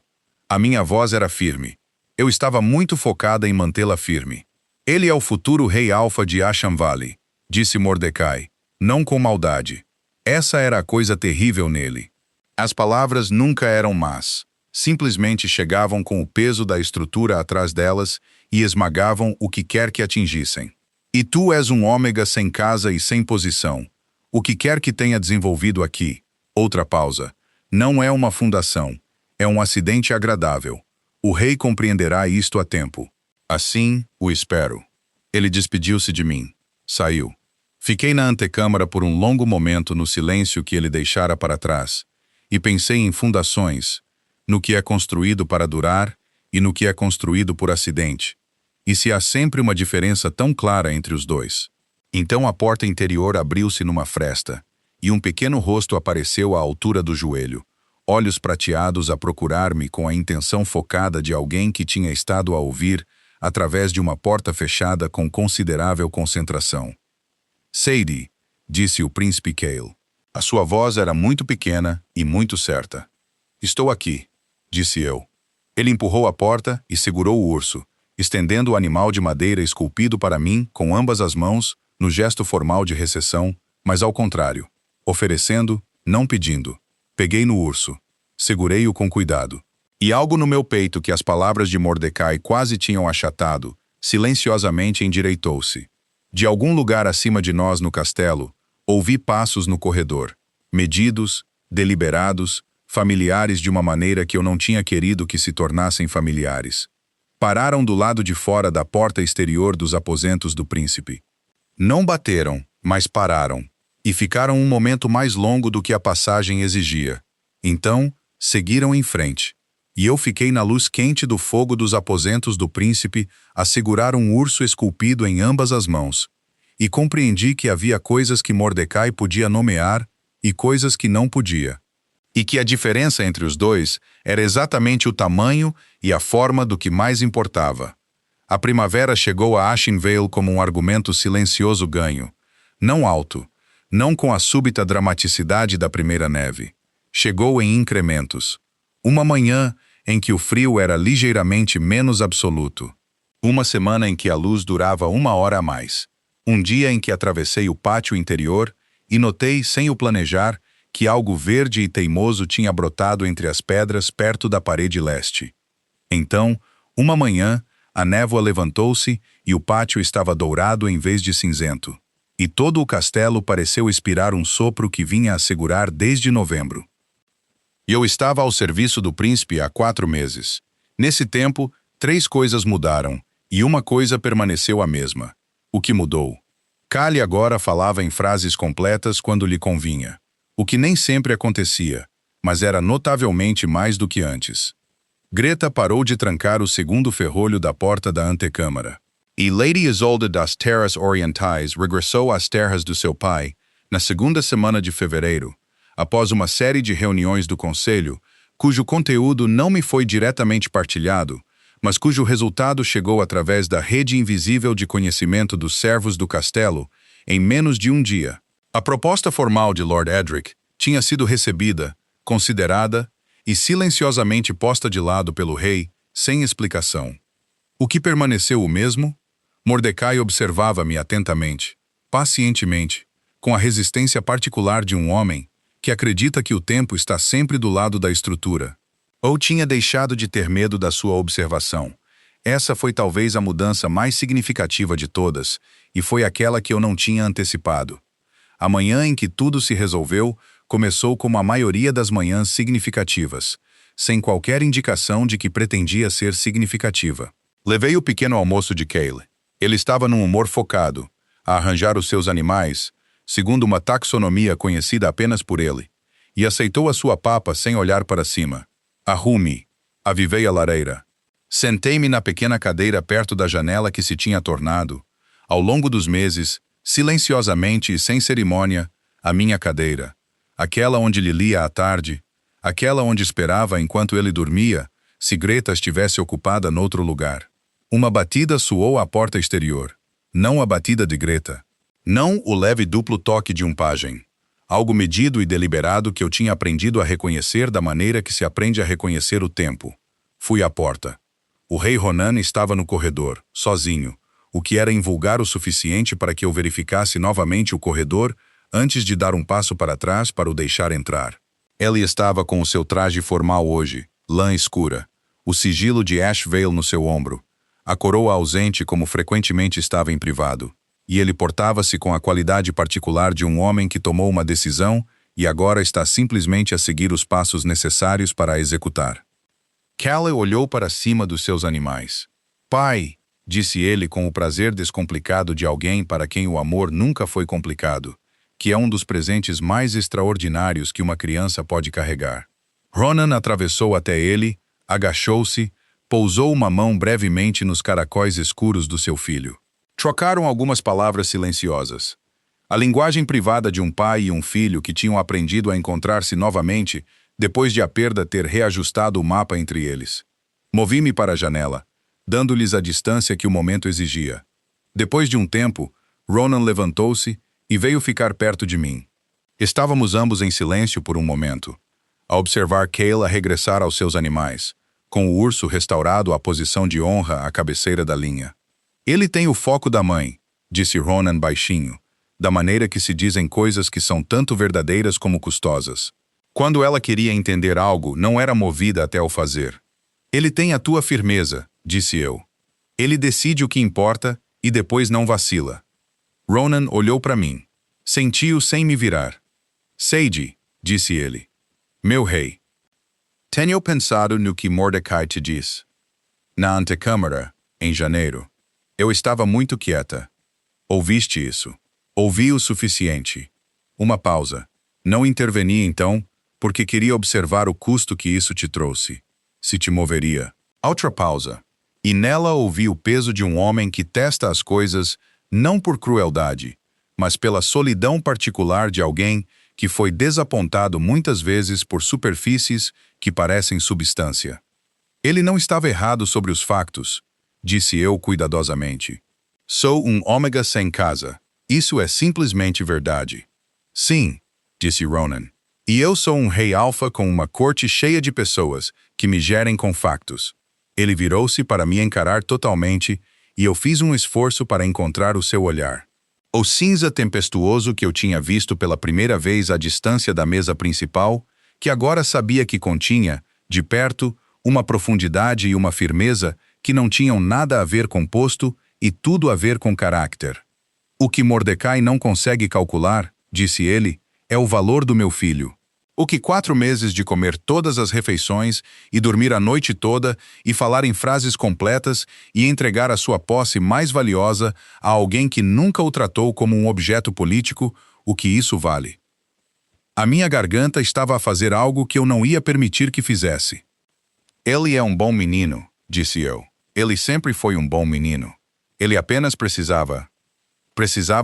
A minha voz era firme. Eu estava muito focada em mantê-la firme. Ele é o futuro rei alfa de Asham Valley, disse Mordecai, não com maldade. Essa era a coisa terrível nele. As palavras nunca eram más. Simplesmente chegavam com o peso da estrutura atrás delas e esmagavam o que quer que atingissem. E tu és um ômega sem casa e sem posição. O que quer que tenha desenvolvido aqui, outra pausa, não é uma fundação, é um acidente agradável. O rei compreenderá isto a tempo. Assim, o espero. Ele despediu-se de mim. Saiu. Fiquei na antecâmara por um longo momento no silêncio que ele deixara para trás, e pensei em fundações, no que é construído para durar e no que é construído por acidente, e se há sempre uma diferença tão clara entre os dois. Então a porta interior abriu-se numa fresta, e um pequeno rosto apareceu à altura do joelho, olhos prateados a procurar-me com a intenção focada de alguém que tinha estado a ouvir através de uma porta fechada com considerável concentração. Sadie, disse o príncipe Cale. A sua voz era muito pequena e muito certa. Estou aqui, disse eu. Ele empurrou a porta e segurou o urso, estendendo o animal de madeira esculpido para mim com ambas as mãos, no gesto formal de recepção, mas ao contrário, oferecendo, não pedindo. Peguei no urso. Segurei-o com cuidado. E algo no meu peito que as palavras de Mordecai quase tinham achatado, Silenciosamente endireitou-se. De algum lugar acima de nós no castelo, ouvi passos no corredor, medidos, deliberados, familiares de uma maneira que eu não tinha querido que se tornassem familiares. Pararam do lado de fora da porta exterior dos aposentos do príncipe. Não bateram, mas pararam, e ficaram um momento mais longo do que a passagem exigia. Então, seguiram em frente, e eu fiquei na luz quente do fogo dos aposentos do príncipe a segurar um urso esculpido em ambas as mãos, e compreendi que havia coisas que Mordecai podia nomear e coisas que não podia, e que a diferença entre os dois era exatamente o tamanho e a forma do que mais importava. A primavera chegou a Ashenvale como um argumento silencioso ganho, não alto, não com a súbita dramaticidade da primeira neve. Chegou em incrementos. Uma manhã em que o frio era ligeiramente menos absoluto. Uma semana em que a luz durava 1 hora a mais. Um dia em que atravessei o pátio interior e notei, sem o planejar, que algo verde e teimoso tinha brotado entre as pedras perto da parede leste. Então, uma manhã, a névoa levantou-se e o pátio estava dourado em vez de cinzento. E todo o castelo pareceu expirar um sopro que vinha a segurar desde novembro. Eu estava ao serviço do príncipe há 4 meses. Nesse tempo, 3 coisas mudaram, e uma coisa permaneceu a mesma. O que mudou? Callie agora falava em frases completas quando lhe convinha. O que nem sempre acontecia, mas era notavelmente mais do que antes. Greta parou de trancar o segundo ferrolho da porta da antecâmara. E Lady Isolde das Terras Orientais regressou às terras do seu pai, na segunda semana de fevereiro, após uma série de reuniões do conselho, cujo conteúdo não me foi diretamente partilhado, mas cujo resultado chegou através da rede invisível de conhecimento dos servos do castelo em menos de um dia. A proposta formal de Lord Edric tinha sido recebida, considerada e silenciosamente posta de lado pelo rei, sem explicação. O que permaneceu o mesmo? Mordecai observava-me atentamente, pacientemente, com a resistência particular de um homem que acredita que o tempo está sempre do lado da estrutura. Ou tinha deixado de ter medo da sua observação. Essa foi talvez a mudança mais significativa de todas, e foi aquela que eu não tinha antecipado. A manhã em que tudo se resolveu começou como a maioria das manhãs significativas, sem qualquer indicação de que pretendia ser significativa. Levei o pequeno almoço de Cale. Ele estava num humor focado, a arranjar os seus animais, segundo uma taxonomia conhecida apenas por ele, e aceitou a sua papa sem olhar para cima. Arrume, avivei a lareira. Sentei-me na pequena cadeira perto da janela que se tinha tornado, ao longo dos meses, silenciosamente e sem cerimônia, a minha cadeira. Aquela onde lhe lia à tarde, aquela onde esperava enquanto ele dormia, se Greta estivesse ocupada noutro lugar. Uma batida soou à porta exterior. Não a batida de Greta. Não o leve duplo toque de um pajem. Algo medido e deliberado que eu tinha aprendido a reconhecer da maneira que se aprende a reconhecer o tempo. Fui à porta. O rei Ronan estava no corredor, sozinho, o que era invulgar o suficiente para que eu verificasse novamente o corredor antes de dar um passo para trás para o deixar entrar. Ele estava com o seu traje formal hoje, lã escura, o sigilo de Ashvale no seu ombro, a coroa ausente como frequentemente estava em privado, e ele portava-se com a qualidade particular de um homem que tomou uma decisão e agora está simplesmente a seguir os passos necessários para a executar. Callie olhou para cima dos seus animais. Pai, disse ele com o prazer descomplicado de alguém para quem o amor nunca foi complicado, que é um dos presentes mais extraordinários que uma criança pode carregar. Ronan atravessou até ele, agachou-se, pousou uma mão brevemente nos caracóis escuros do seu filho. Trocaram algumas palavras silenciosas. A linguagem privada de um pai e um filho que tinham aprendido a encontrar-se novamente depois de a perda ter reajustado o mapa entre eles. Movi-me para a janela, dando-lhes a distância que o momento exigia. Depois de um tempo, Ronan levantou-se e veio ficar perto de mim. Estávamos ambos em silêncio por um momento, a observar Cale a regressar aos seus animais, com o urso restaurado à posição de honra à cabeceira da linha. Ele tem o foco da mãe, disse Ronan baixinho, da maneira que se dizem coisas que são tanto verdadeiras como custosas. Quando ela queria entender algo, não era movida até o fazer. Ele tem a tua firmeza, disse eu. Ele decide o que importa e depois não vacila. Ronan olhou para mim. Senti-o sem me virar. Sade, disse ele. Meu rei. Tenho pensado no que Mordecai te diz. Na antecâmara, em janeiro, eu estava muito quieta. Ouviste isso? Ouvi o suficiente. Uma pausa. Não interveni então, porque queria observar o custo que isso te trouxe. Se te moveria. Outra pausa. E nela ouvi o peso de um homem que testa as coisas não por crueldade, mas pela solidão particular de alguém que foi desapontado muitas vezes por superfícies que parecem substância. Ele não estava errado sobre os factos, disse eu cuidadosamente. Sou um ômega sem casa. Isso é simplesmente verdade. Sim, disse Ronan. E eu sou um rei alfa com uma corte cheia de pessoas que me gerem com factos. Ele virou-se para me encarar totalmente e eu fiz um esforço para encontrar o seu olhar. O cinza tempestuoso que eu tinha visto pela primeira vez à distância da mesa principal, que agora sabia que continha, de perto, uma profundidade e uma firmeza que não tinham nada a ver com posto e tudo a ver com caráter. O que Mordecai não consegue calcular, disse ele, é o valor do meu filho. O que 4 meses de comer todas as refeições e dormir a noite toda e falar em frases completas e entregar a sua posse mais valiosa a alguém que nunca o tratou como um objeto político, o que isso vale? A minha garganta estava a fazer algo que eu não ia permitir que fizesse. Ele é um bom menino, disse eu. Ele sempre foi um bom menino. Ele apenas precisava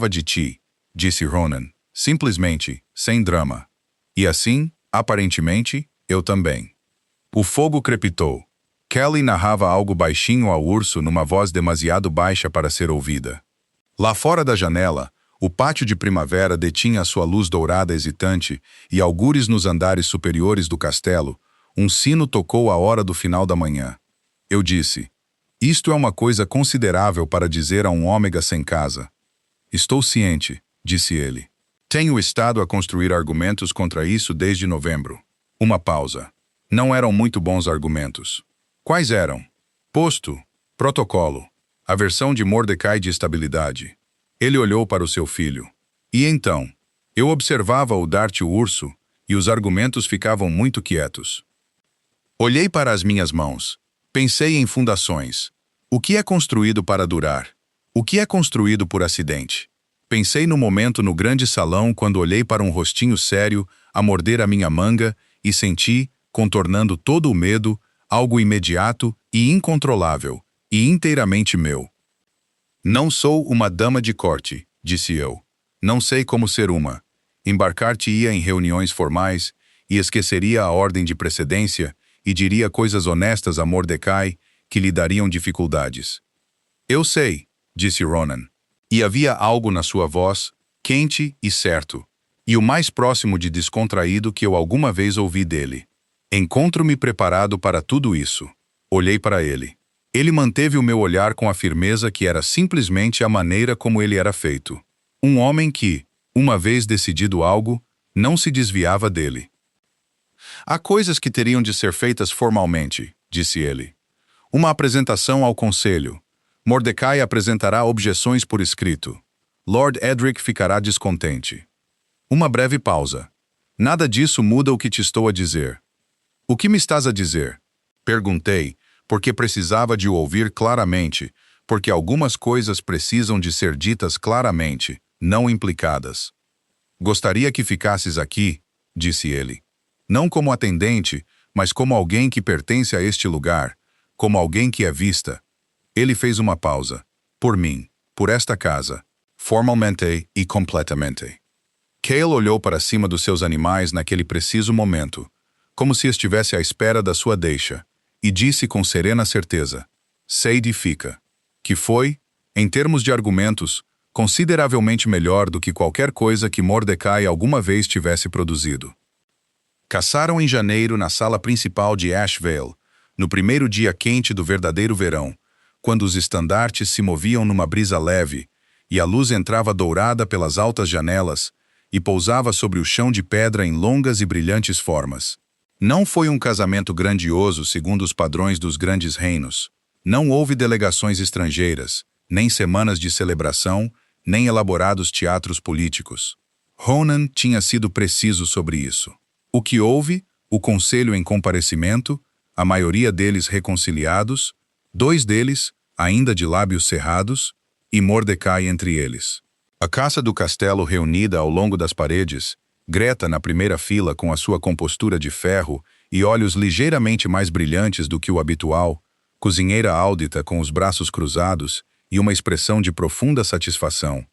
de ti, disse Ronan, simplesmente, sem drama. E assim, aparentemente, eu também. O fogo crepitou. Kelly narrava algo baixinho ao urso numa voz demasiado baixa para ser ouvida. Lá fora da janela, o pátio de primavera detinha a sua luz dourada hesitante e, algures nos andares superiores do castelo, um sino tocou a hora do final da manhã. Eu disse, isto é uma coisa considerável para dizer a um ômega sem casa. Estou ciente, disse ele. Tenho estado a construir argumentos contra isso desde novembro. Uma pausa. Não eram muito bons argumentos. Quais eram? Posto, protocolo, a versão de Mordecai de estabilidade. Ele olhou para o seu filho. E então? Eu observava-o dar-te o urso, e os argumentos ficavam muito quietos. Olhei para as minhas mãos. Pensei em fundações. O que é construído para durar? O que é construído por acidente? Pensei no momento no grande salão quando olhei para um rostinho sério a morder a minha manga e senti, contornando todo o medo, algo imediato e incontrolável, e inteiramente meu. Não sou uma dama de corte, disse eu. Não sei como ser uma. Embarcar-te-ia em reuniões formais e esqueceria a ordem de precedência e diria coisas honestas a Mordecai que lhe dariam dificuldades. Eu sei, disse Ronan. E havia algo na sua voz, quente e certo, e o mais próximo de descontraído que eu alguma vez ouvi dele. Encontro-me preparado para tudo isso. Olhei para ele. Ele manteve o meu olhar com a firmeza que era simplesmente a maneira como ele era feito. Um homem que, uma vez decidido algo, não se desviava dele. Há coisas que teriam de ser feitas formalmente, disse ele. Uma apresentação ao conselho. Mordecai apresentará objeções por escrito. Lord Edric ficará descontente. Uma breve pausa. Nada disso muda o que te estou a dizer. O que me estás a dizer? Perguntei, porque precisava de o ouvir claramente, porque algumas coisas precisam de ser ditas claramente, não implicadas. Gostaria que ficasses aqui, disse ele. Não como atendente, mas como alguém que pertence a este lugar, como alguém que é vista. Ele fez uma pausa. Por mim, por esta casa, formalmente e completamente. Cale olhou para cima dos seus animais naquele preciso momento, como se estivesse à espera da sua deixa, e disse com serena certeza, Sade fica. Que foi, em termos de argumentos, consideravelmente melhor do que qualquer coisa que Mordecai alguma vez tivesse produzido. Caçaram em janeiro na sala principal de Ashvale, no primeiro dia quente do verdadeiro verão, quando os estandartes se moviam numa brisa leve, e a luz entrava dourada pelas altas janelas e pousava sobre o chão de pedra em longas e brilhantes formas. Não foi um casamento grandioso segundo os padrões dos grandes reinos. Não houve delegações estrangeiras, nem semanas de celebração, nem elaborados teatros políticos. Ronan tinha sido preciso sobre isso. O que houve, o conselho em comparecimento, a maioria deles reconciliados, 2 deles, ainda de lábios cerrados, e Mordecai entre eles. A caça do castelo reunida ao longo das paredes, Greta na primeira fila com a sua compostura de ferro e olhos ligeiramente mais brilhantes do que o habitual, cozinheira Áudita com os braços cruzados e uma expressão de profunda satisfação.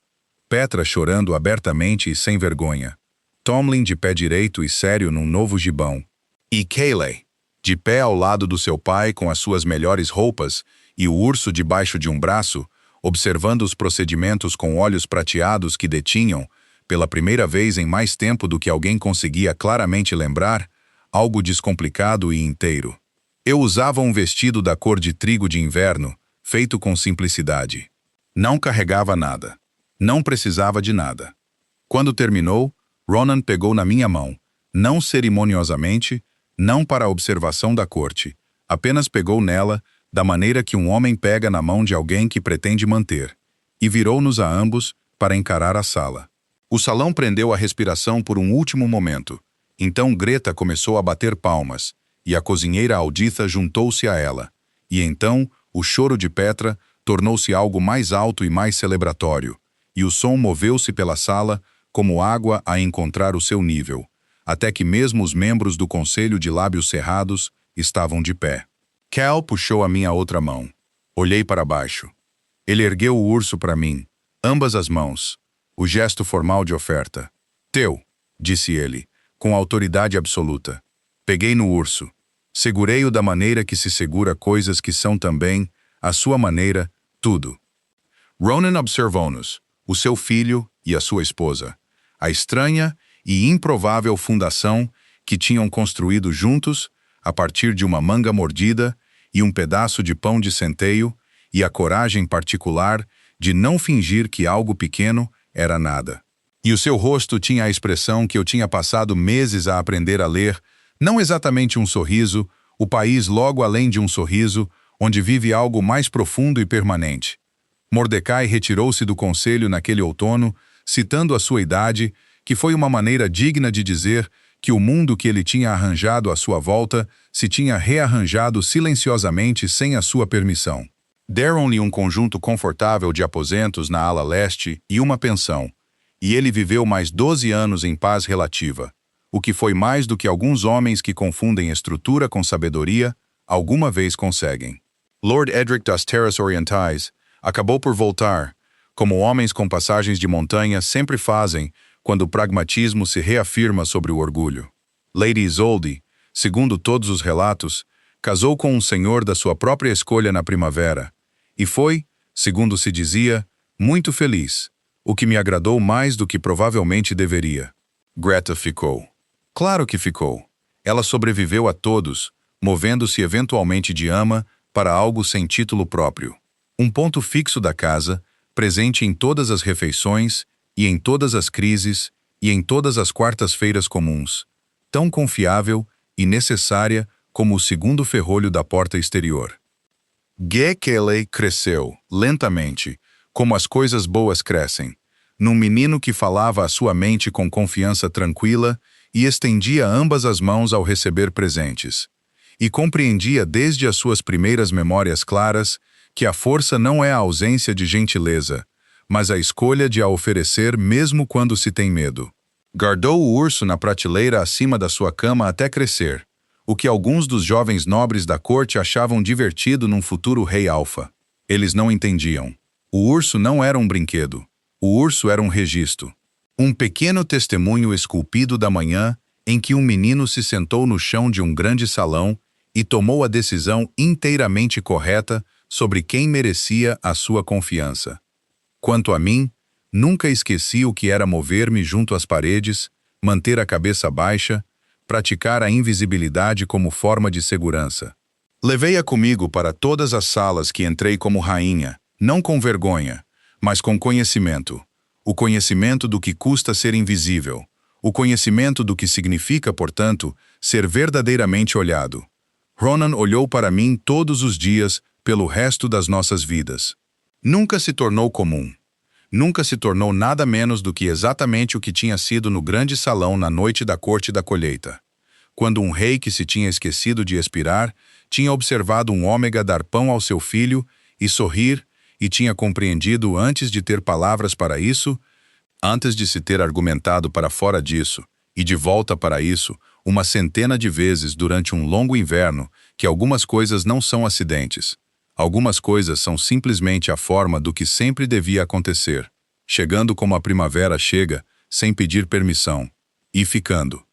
Petra chorando abertamente e sem vergonha. Tomlin de pé direito e sério num novo gibão. E Cayley, de pé ao lado do seu pai com as suas melhores roupas e o urso debaixo de um braço, observando os procedimentos com olhos prateados que detinham, pela primeira vez em mais tempo do que alguém conseguia claramente lembrar, algo descomplicado e inteiro. Eu usava um vestido da cor de trigo de inverno, feito com simplicidade. Não carregava nada. Não precisava de nada. Quando terminou, Ronan pegou na minha mão, não cerimoniosamente, não para a observação da corte, apenas pegou nela, da maneira que um homem pega na mão de alguém que pretende manter, e virou-nos a ambos para encarar a sala. O salão prendeu a respiração por um último momento. Então Greta começou a bater palmas, e a cozinheira Áudita juntou-se a ela. E então, o choro de Petra tornou-se algo mais alto e mais celebratório, e o som moveu-se pela sala como água a encontrar o seu nível, até que mesmo os membros do conselho de lábios cerrados estavam de pé. Cal puxou a minha outra mão. Olhei para baixo. Ele ergueu o urso para mim, ambas as mãos, o gesto formal de oferta. Teu, disse ele, com autoridade absoluta. Peguei no urso. Segurei-o da maneira que se segura coisas que são também, à sua maneira, tudo. Ronan observou-nos, o seu filho e a sua esposa, a estranha e improvável fundação que tinham construído juntos a partir de uma manga mordida e um pedaço de pão de centeio e a coragem particular de não fingir que algo pequeno era nada. E o seu rosto tinha a expressão que eu tinha passado meses a aprender a ler, não exatamente um sorriso, o país logo além de um sorriso, onde vive algo mais profundo e permanente. Mordecai retirou-se do conselho naquele outono, citando a sua idade, que foi uma maneira digna de dizer que o mundo que ele tinha arranjado à sua volta se tinha rearranjado silenciosamente sem a sua permissão. Deram-lhe um conjunto confortável de aposentos na ala leste e uma pensão, e ele viveu mais 12 anos em paz relativa, o que foi mais do que alguns homens que confundem estrutura com sabedoria alguma vez conseguem. Lord Edric das Terras Orientais acabou por voltar, como homens com passagens de montanha sempre fazem quando o pragmatismo se reafirma sobre o orgulho. Lady Isolde, segundo todos os relatos, casou com um senhor da sua própria escolha na primavera, e foi, segundo se dizia, muito feliz, o que me agradou mais do que provavelmente deveria. Greta ficou. Claro que ficou. Ela sobreviveu a todos, movendo-se eventualmente de ama para algo sem título próprio. Um ponto fixo da casa, presente em todas as refeições, e em todas as crises, e em todas as quartas-feiras comuns, tão confiável e necessária como o segundo ferrolho da porta exterior. Kelly cresceu, lentamente, como as coisas boas crescem, num menino que falava à sua mente com confiança tranquila e estendia ambas as mãos ao receber presentes, e compreendia desde as suas primeiras memórias claras que a força não é a ausência de gentileza, mas a escolha de a oferecer mesmo quando se tem medo. Guardou o urso na prateleira acima da sua cama até crescer, o que alguns dos jovens nobres da corte achavam divertido num futuro rei alfa. Eles não entendiam. O urso não era um brinquedo. O urso era um registro. Um pequeno testemunho esculpido da manhã em que um menino se sentou no chão de um grande salão e tomou a decisão inteiramente correta sobre quem merecia a sua confiança. Quanto a mim, nunca esqueci o que era mover-me junto às paredes, manter a cabeça baixa, praticar a invisibilidade como forma de segurança. Levei-a comigo para todas as salas que entrei como rainha, não com vergonha, mas com conhecimento. O conhecimento do que custa ser invisível. O conhecimento do que significa, portanto, ser verdadeiramente olhado. Ronan olhou para mim todos os dias, pelo resto das nossas vidas. Nunca se tornou comum. Nunca se tornou nada menos do que exatamente o que tinha sido no grande salão na noite da corte da colheita, quando um rei que se tinha esquecido de expirar tinha observado um ômega dar pão ao seu filho e sorrir, e tinha compreendido antes de ter palavras para isso, antes de se ter argumentado para fora disso, e de volta para isso, uma centena de vezes durante um longo inverno, que algumas coisas não são acidentes. Algumas coisas são simplesmente a forma do que sempre devia acontecer, chegando como a primavera chega, sem pedir permissão, e ficando.